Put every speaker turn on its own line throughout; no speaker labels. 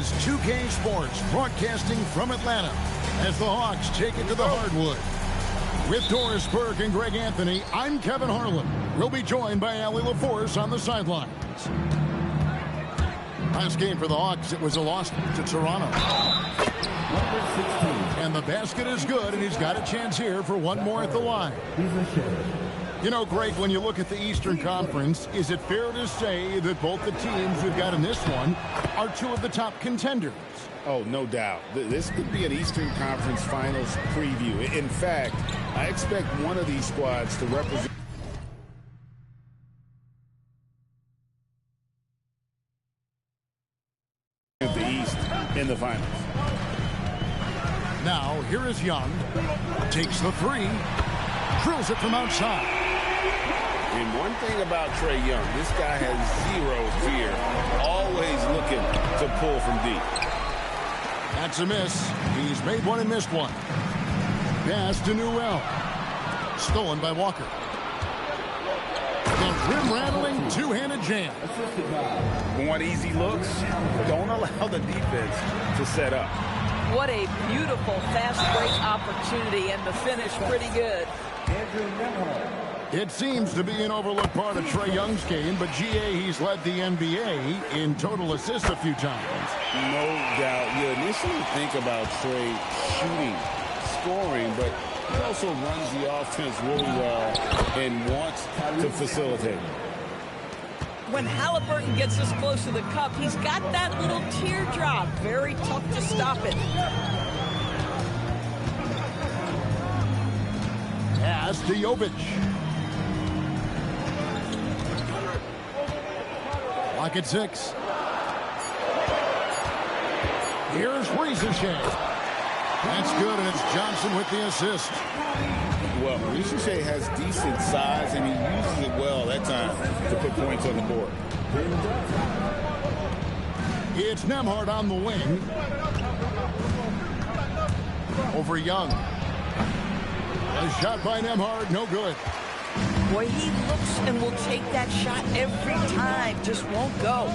is 2K Sports, broadcasting from Atlanta as the Hawks take it to the hardwood. With Doris Burke and Greg Anthony, I'm Kevin Harlan. We'll be joined by Allie LaForce on the sidelines. Last game for the Hawks, it was a loss to Toronto. And the basket is good, and he's got a chance here for one more at the line. You know, Greg, when you look at the Eastern Conference, is it fair to say that both the teams we've got in this one are two of the top contenders?
Oh, no doubt. This could be an Eastern Conference Finals preview. In fact, I expect one of these squads to represent the East in the finals.
Now, here is Young. Takes the three. Drills it from outside.
And one thing about Trae Young, this guy has zero fear. Always looking to pull from deep.
That's a miss. He's made one and missed one. Pass to Newell. Stolen by Walker. The rim-rattling two-handed jam.
Want easy looks? Don't allow the defense to set up.
What a beautiful fast break opportunity, and the finish pretty good.
It seems to be an overlooked part of Trae Young's game, but GA, he's led the NBA in total assists a few times.
No doubt. You initially think about Trae shooting, scoring, but he also runs the offense really well and wants to facilitate.
When Halliburton gets this close to the cup, he's got that little teardrop. Very tough to stop it.
Pass to Jovic. Lock at 6. Here's Ricochet. That's good, and it's Johnson with the assist.
Well, Ricochet has decent size, and he uses it well that time to put points on the board.
It's Nembhard on the wing. Over Young. A shot by Nembhard, no good.
Boy, he looks and will take that shot every time. Just won't go.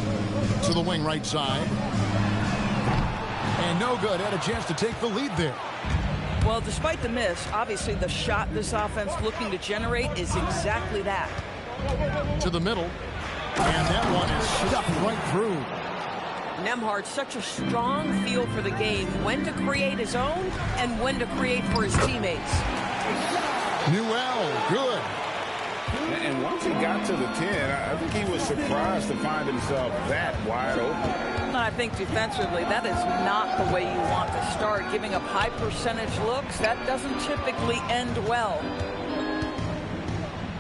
To the wing right side. And no good. Had a chance to take the lead there.
Well, despite the miss, obviously the shot this offense looking to generate is exactly that.
To the middle. And that one is stuffed right through.
Nembhard, such a strong feel for the game, when to create his own and when to create for his teammates.
Newell, good.
And once he got to the 10, I think he was surprised to find himself that wide open.
I think defensively, that is not the way you want to start. Giving up high percentage looks, that doesn't typically end well.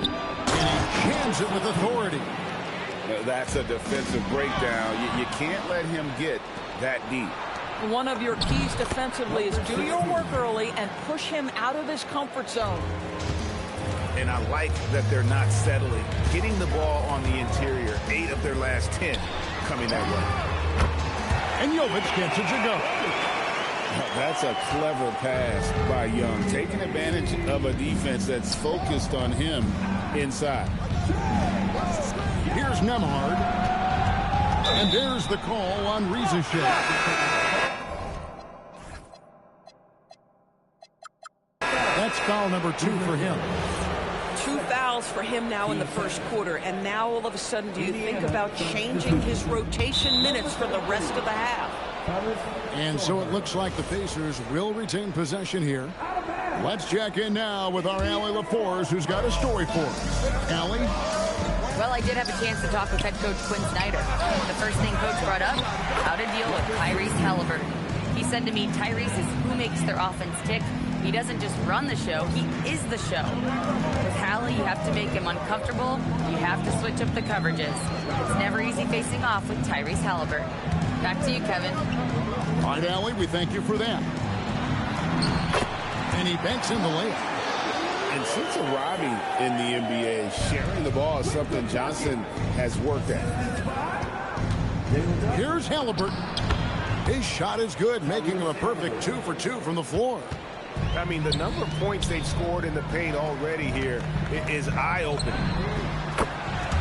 And he jams it with authority.
That's a defensive breakdown. You can't let him get that deep.
One of your keys defensively is do your work early and push him out of his comfort zone.
And I like that they're not settling. Getting the ball on the interior, 8 of their last 10 coming that way.
And Jovic gets it to go.
That's a clever pass by Young, taking advantage of a defense that's focused on him inside.
Here's Nembhard. And there's the call on Ricochet. That's foul number 2 for him.
2 fouls for him now in the first quarter, and now all of a sudden do you think about changing his rotation minutes for the rest of the half?
And so it looks like the Pacers will retain possession here. Let's check in now with our Allie LaForce, who's got a story for us. Allie?
Well, I did have a chance to talk with head coach Quinn Snyder. The first thing coach brought up, how to deal with Tyrese Halliburton. He said to me, Tyrese is who makes their offense tick. He doesn't just run the show, he is the show. With Hallie, you have to make him uncomfortable. You have to switch up the coverages. It's never easy facing off with Tyrese Halliburton. Back to you, Kevin.
All right, Allie, we thank you for that. And he banks in the layup.
And since arriving in the NBA, sharing the ball is something Johnson has worked at.
Here's Halliburton. His shot is good, making him a perfect 2 for 2 from the floor.
I mean, the number of points they've scored in the paint already here is eye-opening.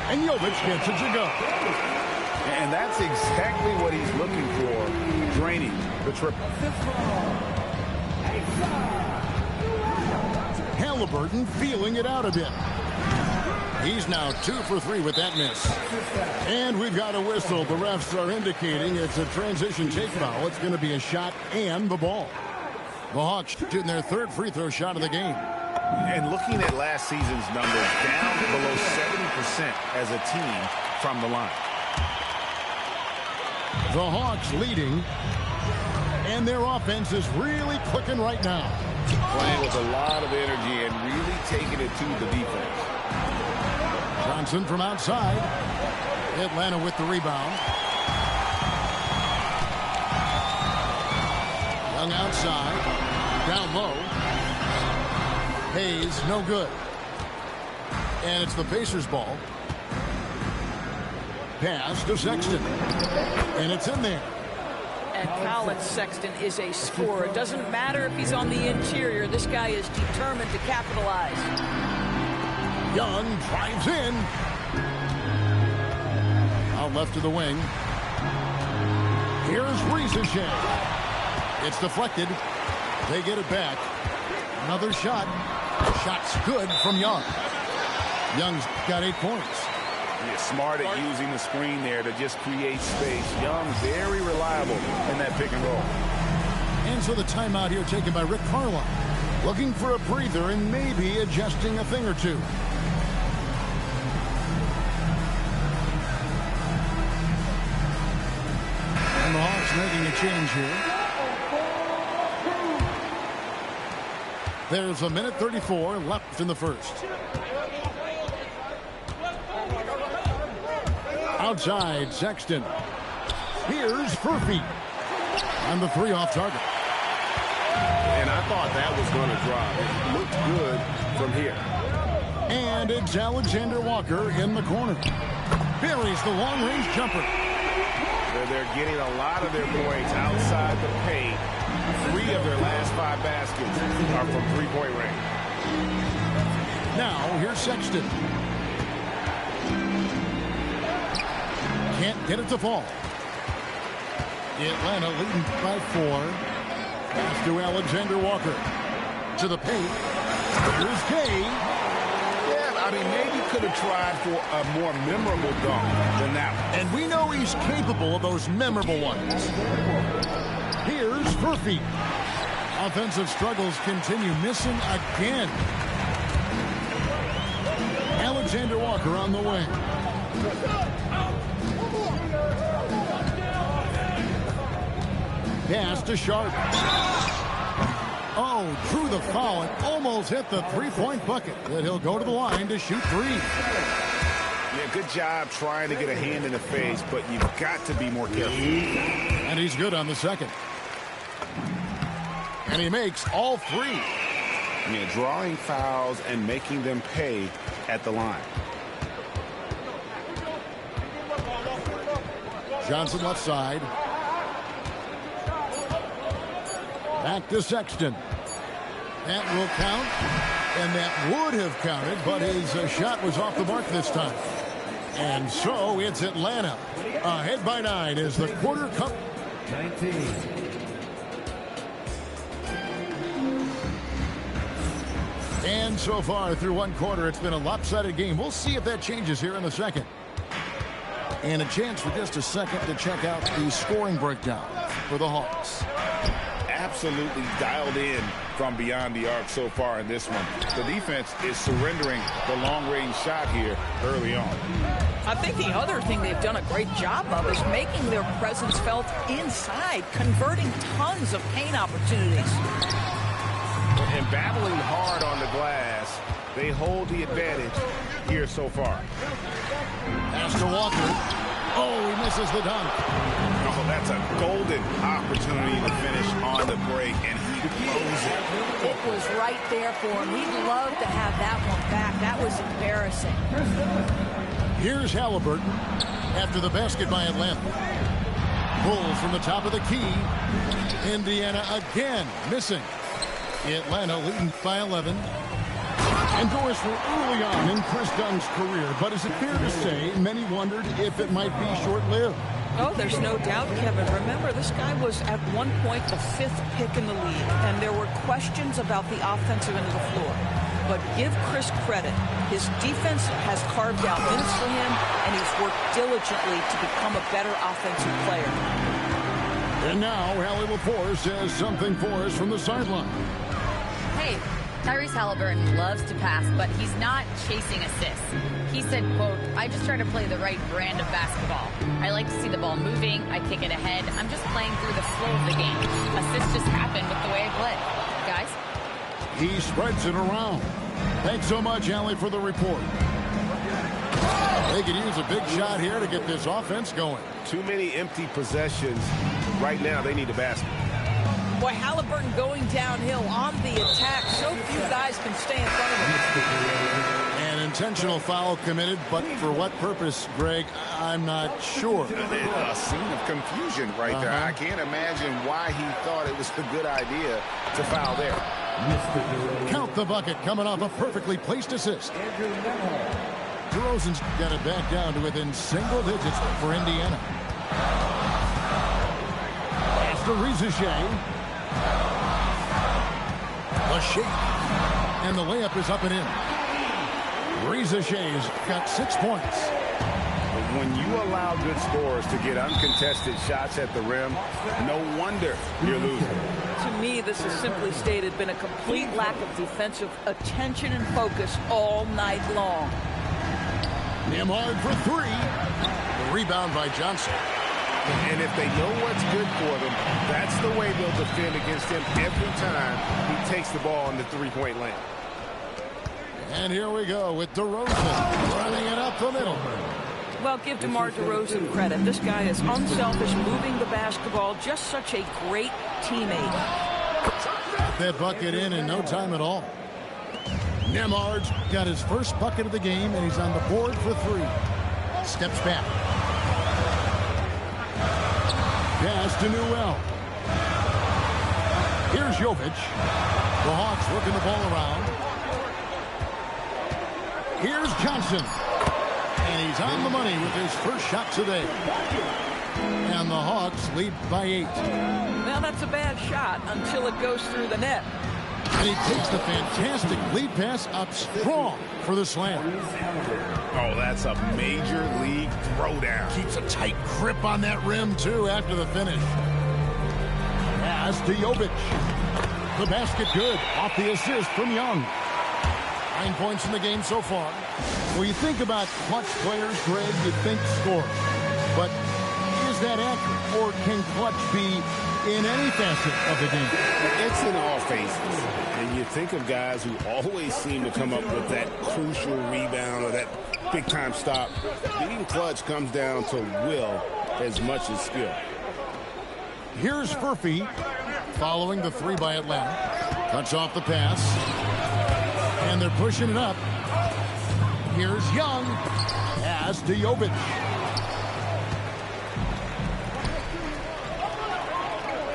And Jovic gets it to go.
And that's exactly what he's looking for
draining the triple.
Halliburton feeling it out a bit. He's now 2 for 3 with that miss. And we've got a whistle. The refs are indicating it's a transition take foul. It's going to be a shot and the ball. The Hawks shooting their 3rd free throw shot of the game.
And looking at last season's numbers, down below 70% as a team from the line.
The Hawks leading, and their offense is really clicking right now.
Playing with a lot of energy and really taking it to the defense.
Johnson from outside. Atlanta with the rebound. Young outside. Down low. Hayes, no good. And it's the Pacers' ball. Pass to Sexton. And it's in there.
And Colin Sexton is a scorer. It doesn't matter if he's on the interior. This guy is determined to capitalize.
Young drives in. Out left to the wing. Here's Ricochet. It's deflected. They get it back. Another shot. Shot's good from Young. Young's got 8 points.
Yeah, smart at using the screen there to just create space. Young, very reliable in that pick and roll.
And so the timeout here taken by Rick Carlisle. Looking for a breather and maybe adjusting a thing or two. And the Hawks making a change here. There's a minute 34 left in the first. Outside, Sexton. Here's Furphy. And the 3 off target.
And I thought that was going to drop. It looked good from here.
And it's Alexander Walker in the corner. Buries the long-range jumper.
They're getting a lot of their points outside the paint. 3 of their last 5 baskets are from three-point range.
Now, here's Sexton. Can't get it to fall. Atlanta leading by 4. Pass to Alexander Walker. To the paint. Here's Gay.
Yeah, I mean, maybe could have tried for a more memorable dunk than that one.
And we know he's capable of those memorable ones. Here's Furphy. Offensive struggles continue. Missing again. Alexander Walker on the wing. Pass to Sharp. Oh, drew the foul and almost hit the 3-point bucket. But he'll go to the line to shoot 3.
Yeah, good job trying to get a hand in the face, but you've got to be more careful.
And he's good on the second. And he makes all 3.
Yeah, drawing fouls and making them pay at the line.
Johnson left side. Back to Sexton. That will count. And that would have counted, but his shot was off the mark this time. And so it's Atlanta. Ahead by 9 as the quarter come.
19.
And so far through 1 quarter, it's been a lopsided game. We'll see if that changes here in the second. And a chance for just a second to check out the scoring breakdown for the Hawks.
Absolutely dialed in from beyond the arc so far in this one. The defense is surrendering the long-range shot here early on.
I think the other thing they've done a great job of is making their presence felt inside, converting tons of paint opportunities.
And battling hard on the glass, they hold the advantage here so far.
Pass to Walker. Oh, he misses the dunk.
Oh, that's a golden opportunity to finish on the break, and he blows it.
It was right there for him. He'd love to have that one back. That was embarrassing.
Here's Halliburton after the basket by Atlanta. Pulls from the top of the key. Indiana again missing. Atlanta leading by 11. Endorsed for early on in Chris Dunn's career, but is it fair to say many wondered if it might be short-lived?
Oh, there's no doubt, Kevin. Remember, this guy was at one point the 5th pick in the league, and there were questions about the offensive end of the floor. But give Chris credit. His defense has carved out minutes for him, and he's worked diligently to become a better offensive player.
And now, Hallie LaForce has something for us from the sideline.
Hey, Tyrese Halliburton loves to pass, but he's not chasing assists. He said, quote, "I just try to play the right brand of basketball. I like to see the ball moving. I kick it ahead. I'm just playing through the flow of the game. Assists just happen with the way I play." Guys?
He spreads it around. Thanks so much, Hallie, for the report. They could use a big shot here to get this offense going.
Too many empty possessions. Right now, they need a basket.
Boy, Halliburton going downhill on the attack. So few guys can stay in front of him.
An intentional foul committed, but for what purpose, Greg, I'm not sure.
A scene of confusion right there. I can't imagine why he thought it was a good idea to foul there.
Count the bucket coming off a perfectly placed assist. DeRozan's got it back down to within single digits for Indiana. As to Rizichet. The shake. And the layup is up and in. Rizichet's got 6 points.
When you allow good scorers to get uncontested shots at the rim, no wonder you're losing.
To me, this has simply stated been a complete lack of defensive attention and focus all night long.
Nembhard for 3. The rebound by Johnson.
And if they know what's good for them, that's the way they'll defend against him every time he takes the ball in the three-point lane.
And here we go with DeRozan running it up the middle.
Well, give DeMar DeRozan credit. This guy is unselfish, moving the basketball, just such a great teammate.
Got that bucket in no time at all. Nembhard's got his first bucket of the game, and he's on the board for 3. Steps back. Pass to Newell. Here's Jovic. The Hawks working the ball around. Here's Johnson. And he's on the money with his first shot today. And the Hawks lead by 8.
Well, that's a bad shot until it goes through the net.
And he takes the fantastic lead pass up strong for the slam.
Oh, that's a major league throwdown.
Keeps a tight grip on that rim, too, after the finish. Pass to Jovic. The basket good off the assist from Young. 9 points in the game so far. When you think about clutch players, Greg, you think score. But is that accurate? Or can clutch be in any facet of the game?
It's in all phases. And you think of guys who always seem to come up with that crucial rebound or that big-time stop. Being clutch comes down to will as much as skill.
Here's Furphy following the 3 by Atlanta. Cuts off the pass. And they're pushing it up. Here's Young. Pass to Jovic.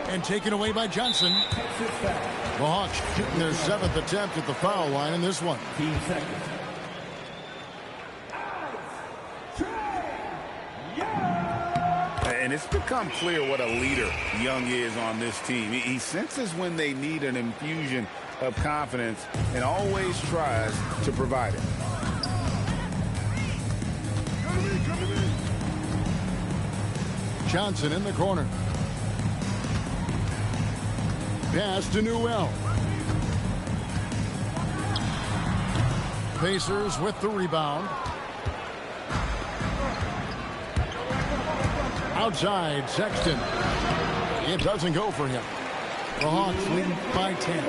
And taken away by Johnson. The Hawks shooting their 7th attempt at the foul line in this one.
And it's become clear what a leader Young is on this team. He senses when they need an infusion of confidence and always tries to provide it.
Johnson in the corner. Pass to Newell. Pacers with the rebound. Outside, Sexton. It doesn't go for him. The Hawks lead by 10.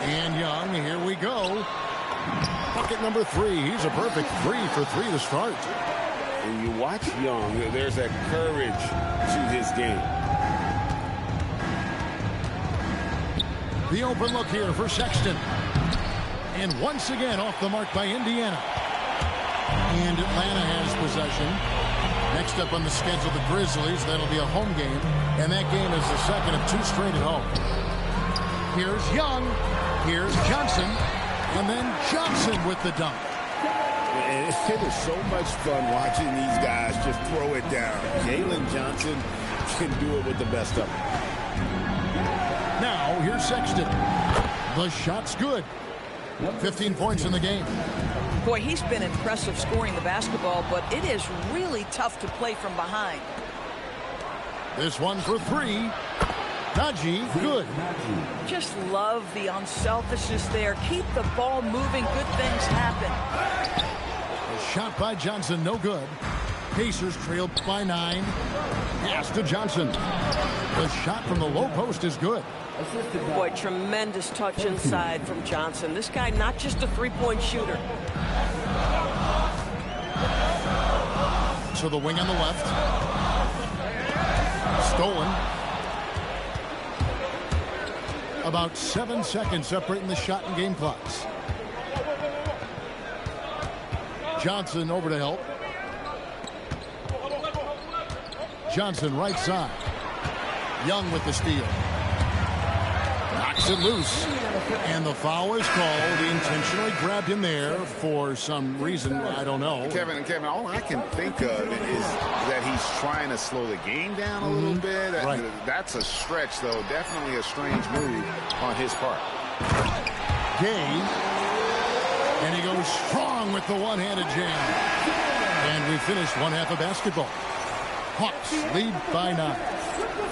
And Young, here we go. Bucket number 3. He's a perfect 3 for 3 to start.
When you watch Young, there's that courage to his game.
The open look here for Sexton. And once again off the mark by Indiana. And Atlanta has possession. Next up on the schedule, the Grizzlies. That'll be a home game. And that game is the second of 2 straight at home. Here's Young. Here's Johnson. And then Johnson with the dunk.
And it is so much fun watching these guys just throw it down. Jalen Johnson can do it with the best of them.
Now, here's Sexton. The shot's good. 15 points in the game.
Boy, he's been impressive scoring the basketball, but it is really tough to play from behind.
This one for three. Najee, good.
Just love the unselfishness there. Keep the ball moving. Good things happen.
A shot by Johnson, no good. Pacers trailed by 9. Pass to Johnson. The shot from the low post is good.
Boy, tremendous touch inside from Johnson. This guy, not just a three-point shooter.
To the wing on the left. Stolen. About 7 seconds separating the shot and game clocks. Johnson over to help. Johnson right side. Young with the steal. Knocks it loose. And the foul is called. He intentionally grabbed him there for some reason. I don't know.
Kevin, all I can think of is that he's trying to slow the game down a little bit.
Right.
That's a stretch, though. Definitely a strange move on his part.
Gay. And he goes strong with the one-handed jam. And we finished one half of basketball. Hawks lead by 9.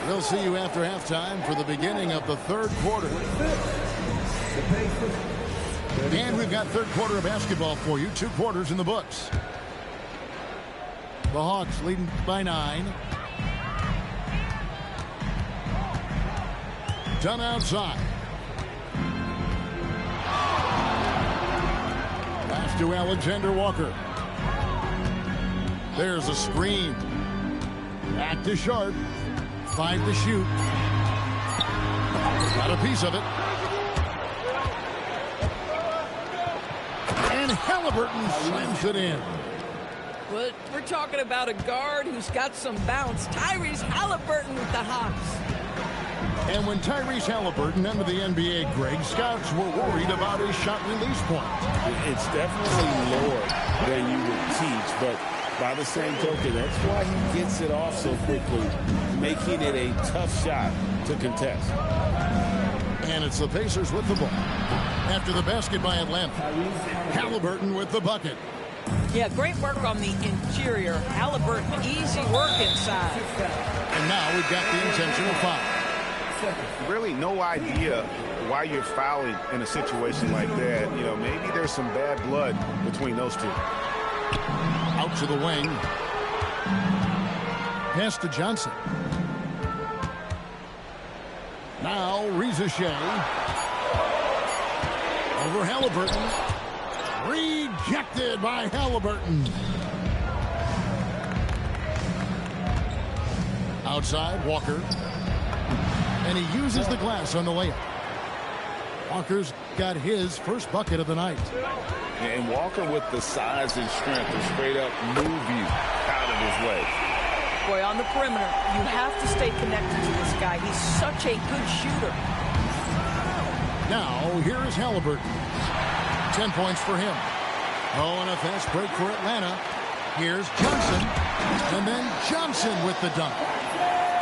We'll see you after halftime for the beginning of the third quarter. And we've got third quarter of basketball for you. 2 quarters in the books. The Hawks leading by 9. Done outside. Pass to Alexander Walker. There's a screen. Back to Sharp. 5 to shoot. Got a piece of it. And Halliburton slams it in.
Well, we're talking about a guard who's got some bounce. Tyrese Halliburton with the Hawks.
And when Tyrese Halliburton entered the NBA, Greg, scouts were worried about his shot release point.
It's definitely lower than you would teach, but by the same token, that's why he gets it off so quickly, making it a tough shot to contest.
And it's the Pacers with the ball. After the basket by Atlanta. Halliburton with the bucket.
Yeah, great work on the interior. Halliburton, easy work inside.
And now we've got the intentional foul.
Really no idea why you're fouling in a situation like that. You know, maybe there's some bad blood between those two.
Out to the wing. Pass to Johnson. Now Reza Shea. Over Halliburton. Rejected by Halliburton. Outside, Walker. And he uses the glass on the layup. Walker's got his first bucket of the night.
And Walker with the size and strength to straight up move you out of his way.
Boy, on the perimeter, you have to stay connected to this guy. He's such a good shooter.
Now, here is Halliburton. 10 points for him. Oh, and a fast break for Atlanta. Here's Johnson. And then Johnson with the dunk.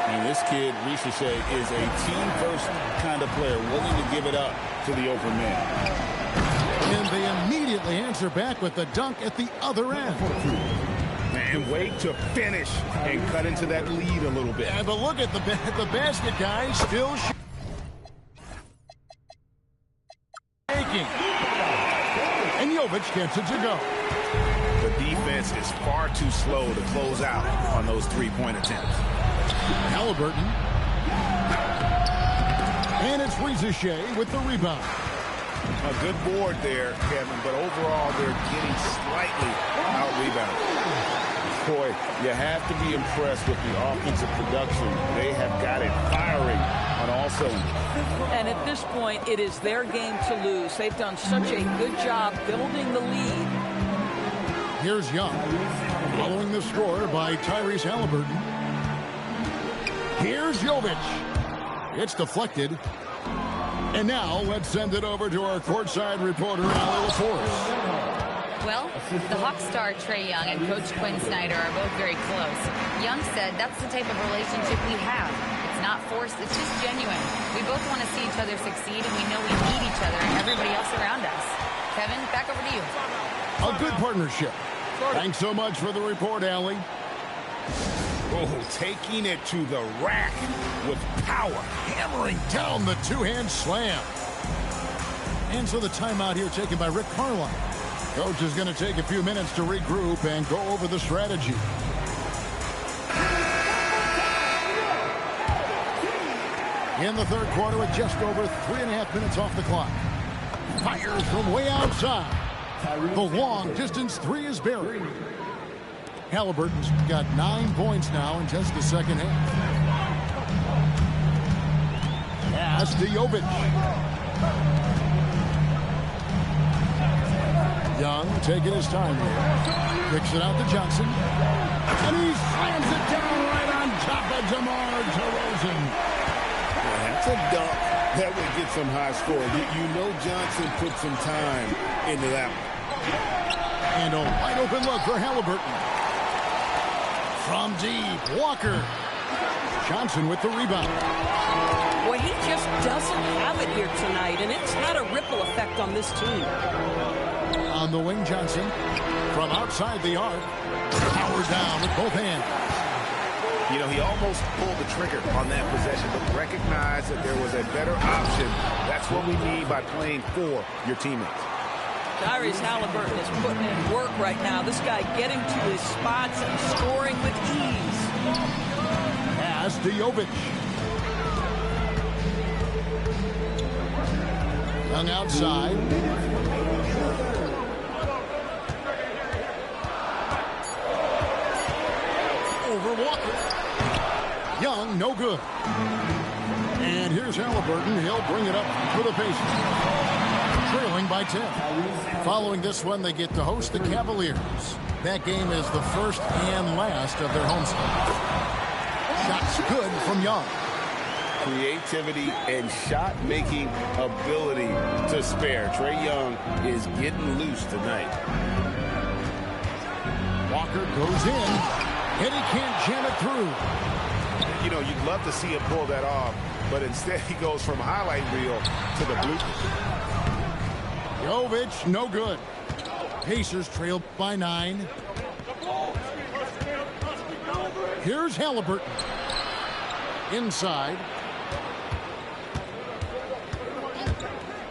And this kid, Ricochet, is a team-first kind of player, willing to give it up to the open man.
And they immediately answer back with the dunk at the other end.
And wait to finish and cut into that lead a little bit.
Yeah, but look at the basket guy still shaking. And Jovic gets it to go.
The defense is far too slow to close out on those three-point attempts.
Halliburton. And it's Reza Shea with the rebound.
A good board there, Kevin, but overall they're getting slightly out-rebounded.
Boy, you have to be impressed with the offensive production. They have got it firing on all cylinders.
And at this point, it is their game to lose. They've done such a good job building the lead.
Here's Young, following the score by Tyrese Halliburton. Here's Jovic. It's deflected. And now let's send it over to our courtside reporter, Allie LaForce.
Well, the Hawks star Trae Young and Coach Quinn Snyder are both very close. Young said that's the type of relationship we have. It's not forced, it's just genuine. We both want to see each other succeed, and we know we need each other and everybody else around us. Kevin, back over to you.
A good partnership. Thanks so much for the report, Allie.
Oh, taking it to the rack with power.
Hammering down the two-hand slam. And so the timeout here taken by Rick Carlisle. Coach is going to take a few minutes to regroup and go over the strategy. In the third quarter with just over 3.5 minutes off the clock. Fires from way outside. The long-distance three is buried. Halliburton's got 9 points now in just the second half. Pass to Jovic. Young taking his time here. Kicks it out to Johnson. And he slams it down right on top of DeMar DeRozan.
That's a dunk that would get some high score. You know Johnson put some time into that one.
And a wide open look for Halliburton. From deep, Walker. Johnson with the rebound.
Boy, he just doesn't have it here tonight, and it's had a ripple effect on this team.
On the wing, Johnson. From outside the arc. Power down with both hands.
You know, he almost pulled the trigger on that possession, but recognized that there was a better option. That's what we need by playing for your teammates.
Tyrese Halliburton is putting in work right now. This guy getting to his spots and scoring with ease.
Pass to Jovic. Young outside. Over Walker. Young, no good. And here's Halliburton. He'll bring it up for the Pacers. Trailing by 10. Following this one, they get to host the Cavaliers. That game is the first and last of their homestand. Shots good from Young.
Creativity and shot-making ability to spare. Trae Young is getting loose tonight.
Walker goes in, and he can't jam it through.
You know, you'd love to see him pull that off, but instead he goes from highlight reel to the bloopers.
Jovic, no good. Pacers trail by 9. Here's Halliburton. Inside.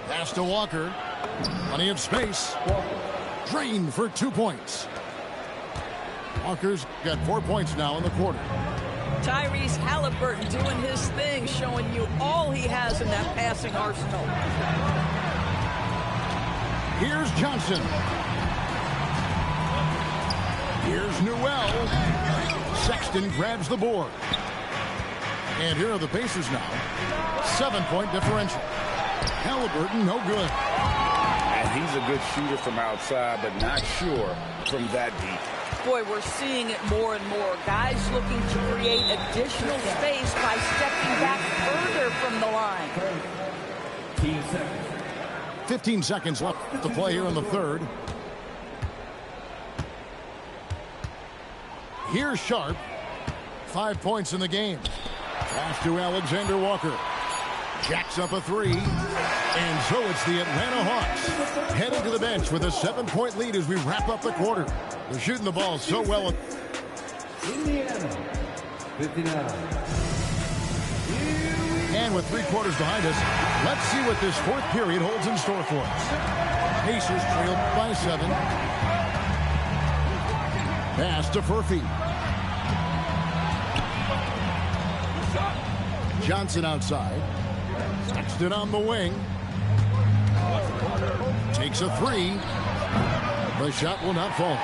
Pass to Walker. Plenty of space. Drained for 2 points. Walker's got 4 points now in the quarter.
Tyrese Halliburton doing his thing, showing you all he has in that passing arsenal.
Here's Johnson. Here's Newell. Sexton grabs the board. And here are the Pacers now. 7-point differential. Halliburton, no good.
And he's a good shooter from outside, but not sure from that deep.
Boy, we're seeing it more and more. Guys looking to create additional space by stepping back further from the line.
15 seconds left to play here in the third. Here's Sharp. 5 points in the game. Pass to Alexander Walker. Jacks up a three. And so it's the Atlanta Hawks heading to the bench with a 7-point lead as we wrap up the quarter. They're shooting the ball so well.
Indiana, 59.
And with 3 quarters behind us, let's see what this fourth period holds in store for us. Pacers trail by 7. Pass to Furphy. Johnson outside. Sexton on the wing. Takes a 3. The shot will not fall.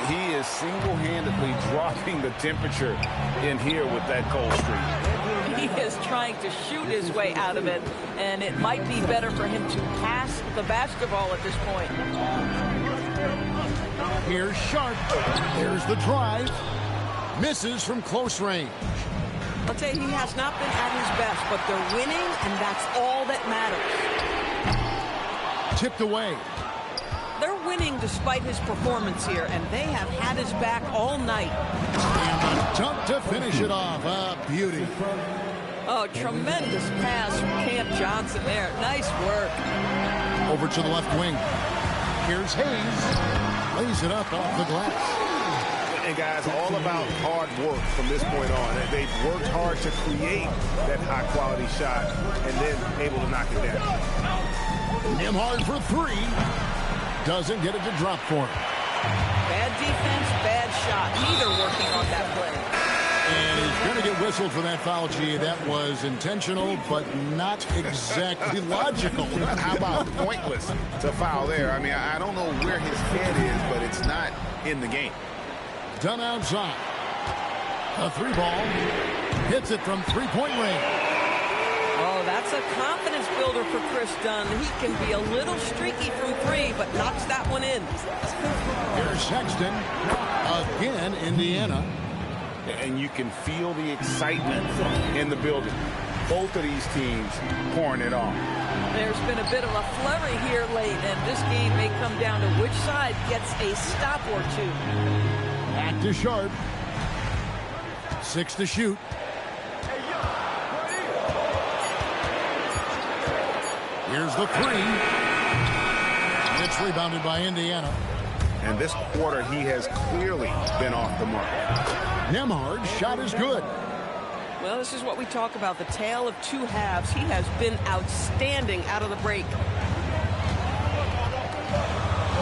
He is single-handedly dropping the temperature in here with that cold streak.
He is trying to shoot his way out of it, and it might be better for him to pass the basketball at this point.
Here's Sharp. Here's the drive. Misses from close range.
I'll tell you, he has not been at his best, but they're winning, and that's all that matters.
Tipped away.
They're
winning despite his performance here, and they have had his back all night.
And a dunk to finish it off. A beauty.
Oh, tremendous pass from Cam Johnson there. Nice work.
Over to the left wing. Here's Hayes. Lays it up off the glass.
And guys, all about hard work from this point on. They've worked hard to create that high-quality shot and then able to knock it down.
Nembhard for three. Doesn't get it to drop for him.
Bad defense, bad shot. Neither working on that play.
And he's going to get whistled for that foul, G. That was intentional, but not exactly logical.
How about pointless to foul there? I mean, I don't know where his head is, but it's not in the game.
Done outside. A three ball. Hits it from three-point range.
Oh, that's a confidence builder for Chris Dunn. He can be a little streaky from three, but knocks that one in.
Here's Sexton. Again, Indiana.
And you can feel the excitement in the building. Both of these teams pouring it on.
There's been a bit of a flurry here late, and this game may come down to which side gets a stop or two.
Back to Sharp. 6 to shoot. Here's the three. It's rebounded by Indiana.
And this quarter, he has clearly been off the mark.
Nembhard's shot is good.
Well, this is what we talk about, the tale of two halves. He has been outstanding out of the break.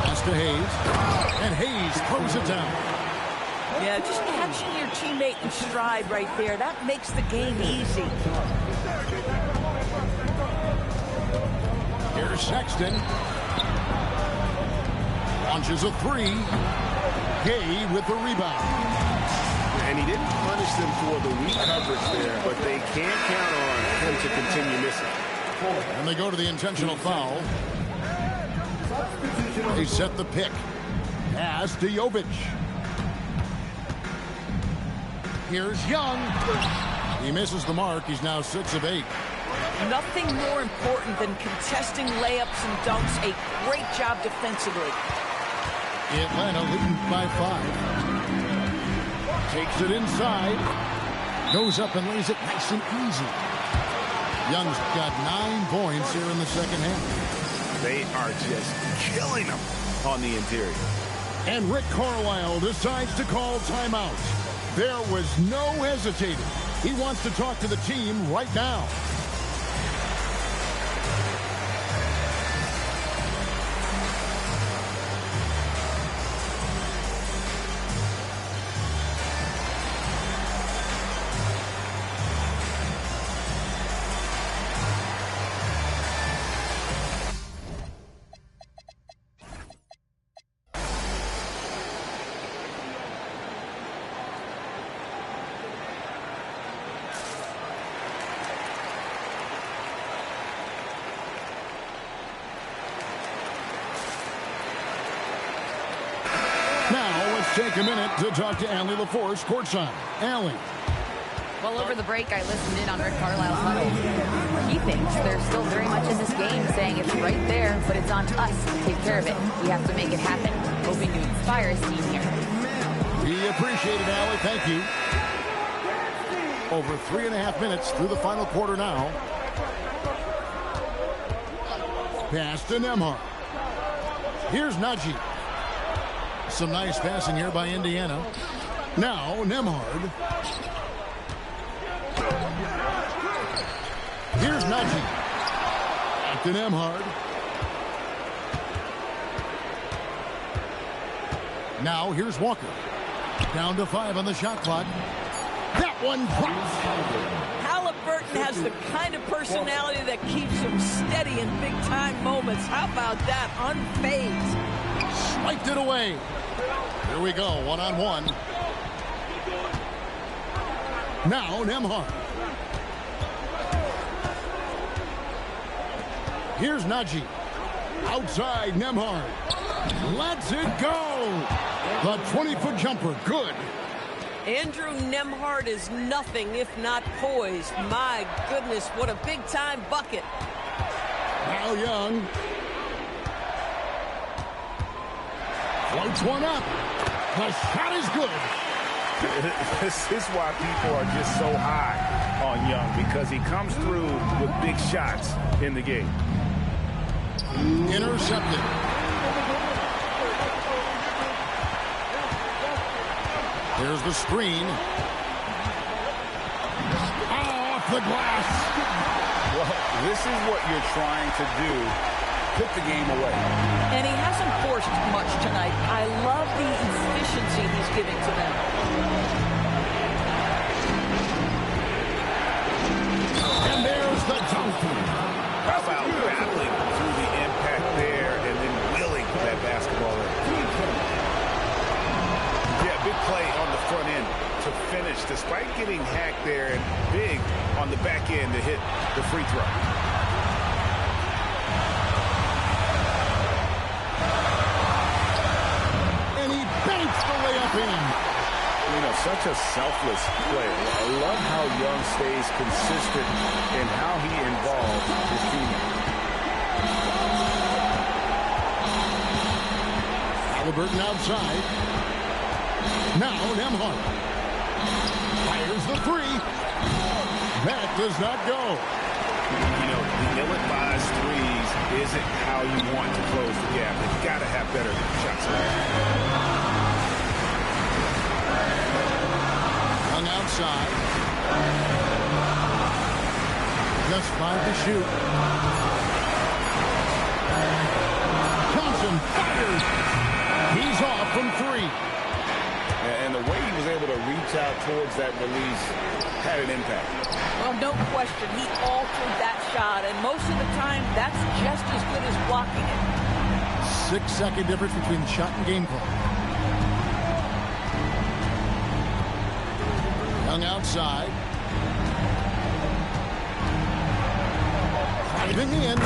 Pass to Hayes. And Hayes throws it down.
Yeah, just catching your teammate in stride right there. That makes the game easy.
Here's Sexton. Launches a three. Gay with the rebound.
And he didn't punish them for the weak coverage there, but they can't count on him to continue missing.
And they go to the intentional foul. They set the pick. Pass to Jovic. Here's Young. He misses the mark. He's now 6 of 8.
Nothing more important than contesting layups and dunks. A great job defensively.
Atlanta leading by 5. Takes it inside. Goes up and lays it nice and easy. Young's got 9 points here in the second half.
They are just killing them on the interior.
And Rick Carlisle decides to call timeout. There was no hesitating. He wants to talk to the team right now. Take a minute to talk to Allie LaForce courtside. Allie.
Well, over the break, I listened in on Rick Carlisle's huddle. He thinks they're still very much in this game, saying it's right there, but it's on us to take care of it. We have to make it happen, hoping to inspire his team here.
We appreciate it, Allie. Thank you. Over 3.5 minutes through the final quarter now. Pass to Nembhard. Here's Najee. Some nice passing here by Indiana. Now Nembhard. Here's Najee. Back to Nembhard. Now here's Walker. Down to 5 on the shot clock. That one drops.
Halliburton has the kind of personality that keeps him steady in big-time moments. How about that? Unfazed.
Swiped it away. Here we go, one-on-one. Now Nembhard. Here's Najee. Outside Nembhard. Lets it go. The 20-foot jumper, good.
Andrew Nembhard is nothing if not poised. My goodness, what a big-time bucket.
Now Young. Floats one up. The shot is good.
This is why people are just so high on Young, because he comes through with big shots in the game.
Intercepted. Here's the screen. Off the glass.
Well, this is what you're trying to do. Put the game away.
And he hasn't forced much tonight. I love the efficiency he's giving to them.
And there's the dunk.
How about battling through the impact there and then willing that basketball in? Yeah, big play on the front end to finish, despite getting hacked there, and big on the back end to hit the free throw.
And he banks the layup in.
You know, such a selfless player. I love how Young stays consistent in how he involves his teammates.
Halliburton outside. Now Nembhard fires the three. That does not go.
You know, the ill-advised threes isn't how you want to close the gap. You've got to have better shots.
Young outside. Just 5 to shoot. Johnson fires. He's off from 3.
And the way he was able to reach out towards that release had an impact.
Well, no question. He altered that shot, and most of the time, that's just as good as blocking it.
6-second difference between shot and game clock. Young outside. Driving in.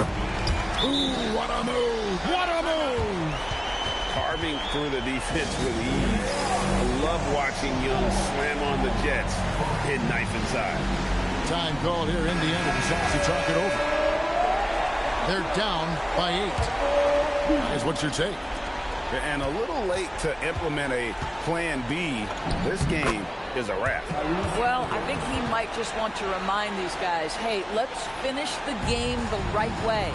Ooh, what a move! What a move!
Carving through the defense with ease. I love watching Young slam on the Jets, hit knife inside.
Time called here. Indiana decides to talk it over. They're down by 8. Guys, what's your take?
And a little late to implement a plan B. This game is a wrap.
Well, I think he might just want to remind these guys, hey, let's finish the game the right way.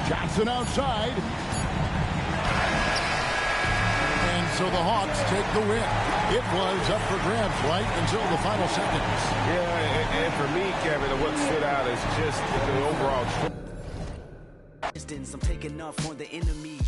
Johnson outside. And so the Hawks take the win. It was up for grabs right until the final seconds.
Yeah, and for me, Kevin, what stood out is just the overall.
I'm taking off on the enemy.